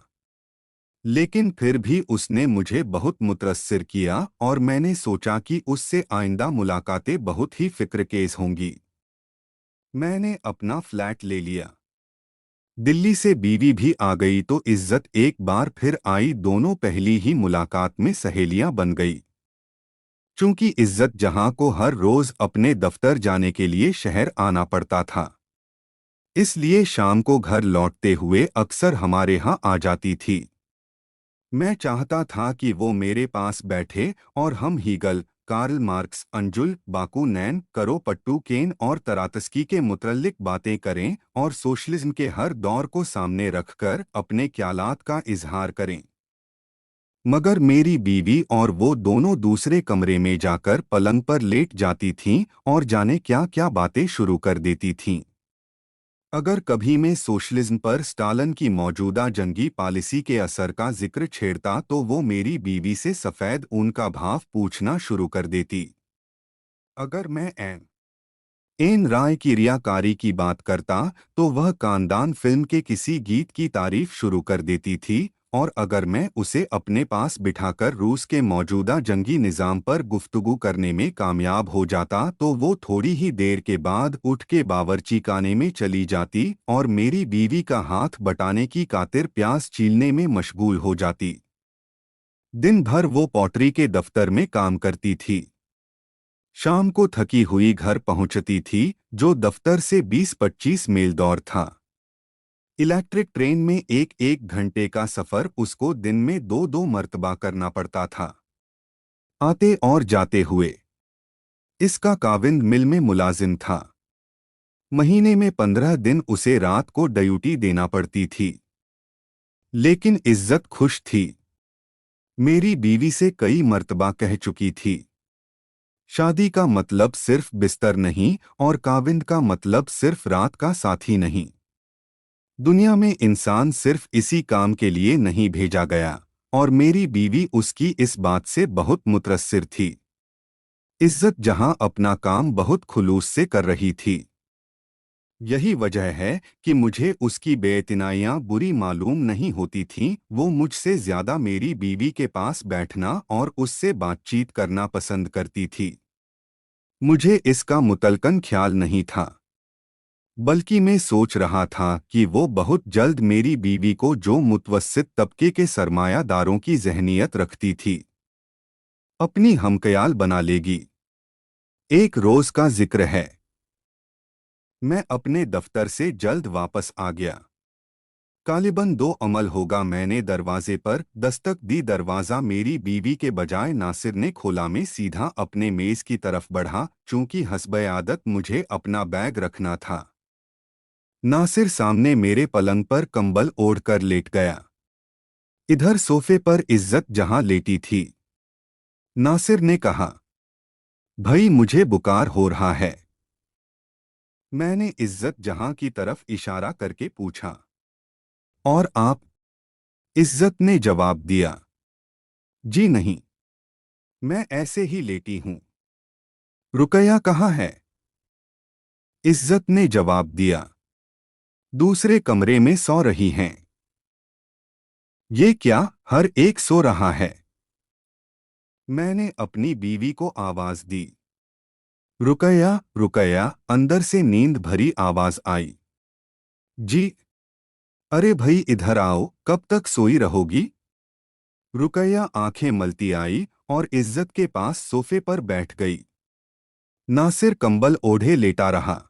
लेकिन फिर भी उसने मुझे बहुत मुतअस्सिर किया और मैंने सोचा कि उससे आइंदा मुलाकातें बहुत ही फिक्रकेज़ होंगी। मैंने अपना फ्लैट ले लिया। दिल्ली से बीवी भी आ गई तो इज्जत एक बार फिर आई। दोनों पहली ही मुलाकात में सहेलियां बन गई। चूंकि इज्जत जहां को हर रोज अपने दफ्तर जाने के लिए शहर आना पड़ता था, इसलिए शाम को घर लौटते हुए अक्सर हमारे यहाँ आ जाती थी। मैं चाहता था कि वो मेरे पास बैठे और हम हीगल, कार्ल मार्क्स, अंजुल, बाकुनैन, करोपट्टू केन और तरातस्की के मुतल्लिक बातें करें और सोशलिज्म के हर दौर को सामने रखकर अपने ख्यालात का इजहार करें। मगर मेरी बीवी और वो दोनों दूसरे कमरे में जाकर पलंग पर लेट जाती थीं और जाने क्या क्या बातें शुरू कर देती थीं। अगर कभी मैं सोशलिज्म पर स्टालिन की मौजूदा जंगी पॉलिसी के असर का जिक्र छेड़ता तो वो मेरी बीवी से सफ़ेद ऊन का भाव पूछना शुरू कर देती। अगर मैं एन राय की रियाकारी की बात करता तो वह कानदान फिल्म के किसी गीत की तारीफ शुरू कर देती थी, और अगर मैं उसे अपने पास बिठाकर रूस के मौजूदा जंगी निज़ाम पर गुफ्तगू करने में कामयाब हो जाता तो वो थोड़ी ही देर के बाद उठ के बावर्ची खाने में चली जाती और मेरी बीवी का हाथ बटाने की खातिर प्याज छीलने में मशगूल हो जाती। दिन भर वो पॉटरी के दफ्तर में काम करती थी। शाम को थकी हुई घर पहुंचती थी, जो दफ्तर से 20-25 मील दूर था। इलेक्ट्रिक ट्रेन में एक एक घंटे का सफर उसको दिन में 2-2 मर्तबा करना पड़ता था, आते और जाते हुए। इसका काविंद मिल में मुलाजिम था। महीने में 15 दिन उसे रात को ड्यूटी देना पड़ती थी। लेकिन इज्जत खुश थी। मेरी बीवी से कई मर्तबा कह चुकी थी, शादी का मतलब सिर्फ बिस्तर नहीं और काविंद का मतलब सिर्फ रात का साथी नहीं। दुनिया में इंसान सिर्फ इसी काम के लिए नहीं भेजा गया और मेरी बीवी उसकी इस बात से बहुत मुतअस्सिर थी। इज्जत जहां अपना काम बहुत खुलूस से कर रही थी। यही वजह है कि मुझे उसकी बेइतनाइयां बुरी मालूम नहीं होती थीं। वो मुझसे ज्यादा मेरी बीवी के पास बैठना और उससे बातचीत करना पसंद करती थी। मुझे इसका मुतलकन ख्याल नहीं था, बल्कि मैं सोच रहा था कि वो बहुत जल्द मेरी बीवी को, जो मुतवस्सित तबके के सरमायादारों की ज़हनियत रखती थी, अपनी हमकयाल बना लेगी। एक रोज का जिक्र है। मैं अपने दफ्तर से जल्द वापस आ गया। गालिबन 2 अमल होगा मैंने दरवाजे पर दस्तक दी। दरवाज़ा मेरी बीवी के बजाय नासिर ने खोला। मैं सीधा अपने मेज़ की तरफ बढ़ा, चूंकि हस्ब आदत मुझे अपना बैग रखना था। नासिर सामने मेरे पलंग पर कंबल ओढ़कर लेट गया। इधर सोफे पर इज्जत जहां लेटी थी। नासिर ने कहा, भाई मुझे बुखार हो रहा है। मैंने इज्जत जहां की तरफ इशारा करके पूछा, और आप? इज्जत ने जवाब दिया, जी नहीं, मैं ऐसे ही लेटी हूं। रुकैया कहाँ है? इज्जत ने जवाब दिया, दूसरे कमरे में सो रही हैं। ये क्या, हर एक सो रहा है? मैंने अपनी बीवी को आवाज दी। रुकैया रुकैया, अंदर से नींद भरी आवाज आई। जी। अरे भाई इधर आओ, कब तक सोई रहोगी? रुकैया आंखें मलती आई और इज्जत के पास सोफे पर बैठ गई। नासिर कंबल ओढ़े लेटा रहा।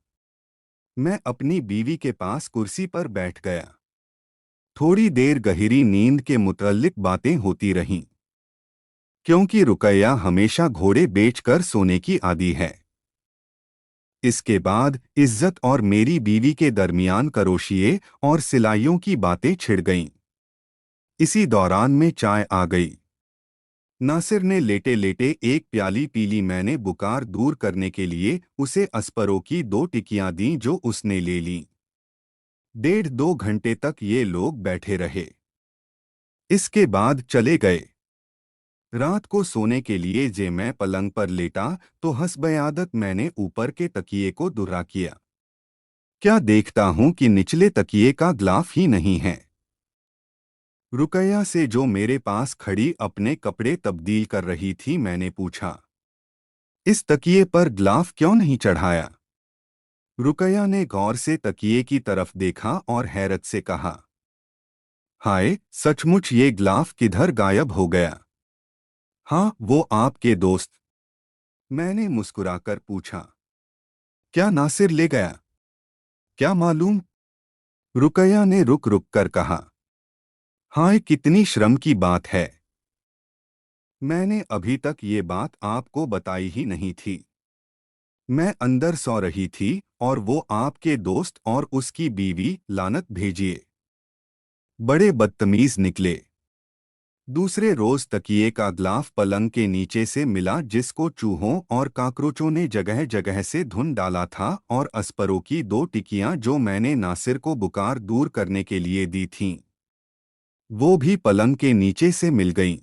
मैं अपनी बीवी के पास कुर्सी पर बैठ गया। थोड़ी देर गहरी नींद के मुतल्लिक बातें होती रहीं, क्योंकि रुकैया हमेशा घोड़े बेचकर सोने की आदी है। इसके बाद इज्जत और मेरी बीवी के दरमियान करोशिए और सिलाइयों की बातें छिड़ गईं। इसी दौरान में चाय आ गई। नासिर ने लेटे लेटे एक प्याली पी ली। मैंने बुखार दूर करने के लिए उसे अस्परों की 2 टिकियां दीं, जो उसने ले लीं। 1.5-2 घंटे तक ये लोग बैठे रहे। इसके बाद चले गए। रात को सोने के लिए जे मैं पलंग पर लेटा तो हस्ब-ए-आदत मैंने ऊपर के तकिए को दुर्रा किया। क्या देखता हूं कि निचले तकिए का ग्लाफ ही नहीं है। रुकैया से, जो मेरे पास खड़ी अपने कपड़े तब्दील कर रही थी, मैंने पूछा, इस तकिए पर ग्लाफ क्यों नहीं चढ़ाया? रुकैया ने गौर से तकिए की तरफ देखा और हैरत से कहा, हाय, सचमुच ये ग्लाफ किधर गायब हो गया? हाँ, वो आपके दोस्त। मैंने मुस्कुराकर पूछा, क्या नासिर ले गया? क्या मालूम? रुकैया ने रुक रुक कर कहा, हाय, कितनी शर्म की बात है। मैंने अभी तक ये बात आपको बताई ही नहीं थी। मैं अंदर सो रही थी और वो आपके दोस्त और उसकी बीवी, लानत भेजिए, बड़े बदतमीज निकले। दूसरे रोज तकिए का ग्लाफ पलंग के नीचे से मिला, जिसको चूहों और काकरोचों ने जगह जगह से धुन डाला था, और अस्परों की 2 टिकियां, जो मैंने नासिर को बुखार दूर करने के लिए दी थीं, वो भी पलंग के नीचे से मिल गईं।